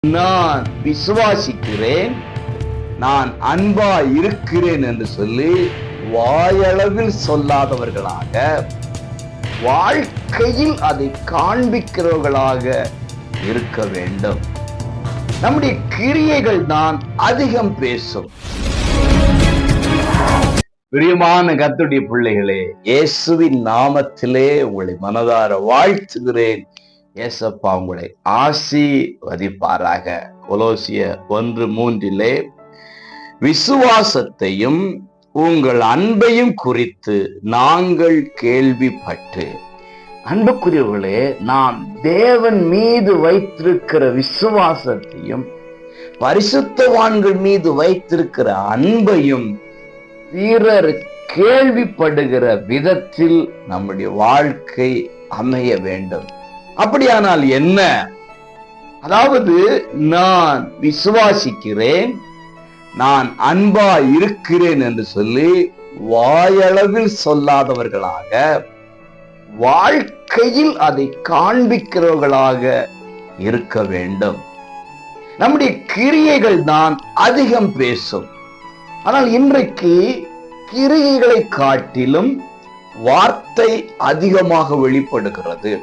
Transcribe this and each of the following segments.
நான் விசுவாசிக்கிறேன், நான் அன்பா இருக்கிறேன் என்று சொல்லி வாயளவில் சொல்லாதவர்களாக, வாழ்க்கையில் அதை காண்பிக்கிறவர்களாக இருக்க வேண்டும். நம்முடைய கிரியைகள் தான் அதிகம் பேசும். பிரியமான கர்த்தருடைய பிள்ளைகளே, இயேசுவின் நாமத்திலே உங்களை மனதார வாழ்த்துகிறேன். ஏசப்பா உங்களை ஆசீர்வதிப்பாராக. கொலோசியர் 1:3 விசுவாசத்தையும் உங்கள் அன்பையும் குறித்து நாங்கள் கேள்விப்பட்டு. அன்புக்குரியவர்களே, நாம் தேவன் மீது வைத்திருக்கிற விசுவாசத்தையும் பரிசுத்தவான்கள் மீது வைத்திருக்கிற அன்பையும் பிறர் கேள்விப்படுகிற விதத்தில் நம்முடைய வாழ்க்கை அமைய வேண்டும். அப்படியானால் என்ன? அதாவது, நான் விசுவாசிக்கிறேன், நான் அன்பா இருக்கிறேன் என்று சொல்லி வாயளவில் சொல்லாதவர்களாக, வாழ்க்கையில் அதை காண்பிக்கிறவர்களாக இருக்க வேண்டும். நம்முடைய கிரியைகள் தான் அதிகம் பேசும். ஆனால் இன்றைக்கு கிரியைகளை காட்டிலும் வார்த்தை அதிகமாக வெளிப்படுகிறது.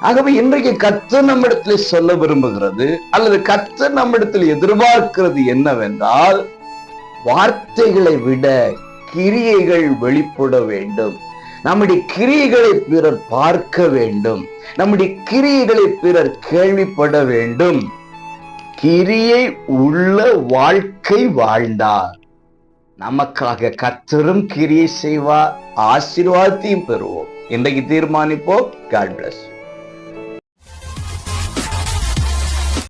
ஆகவே இன்றைக்கு கர்த்தர் நம்மிடத்தில் சொல்ல விரும்புகிறது, அல்லது கர்த்தர் நம்மிடத்தில் எதிர்பார்க்கிறது என்னவென்றால், வார்த்தைகளை விட கிரியைகள் வெளிப்பட வேண்டும். நம்முடைய கிரியைகளை பிறர் பார்க்க வேண்டும். நம்முடைய கிரியைகளை பிறர் கேள்விப்பட வேண்டும். கிரியை உள்ள வாழ்க்கை வாழ்ந்தார் நமக்காக கர்த்தரும் கிரியை செய்வார், ஆசீர்வாதத்தையும் பெறுவோம். இன்றைக்கு தீர்மானிப்போம். God bless.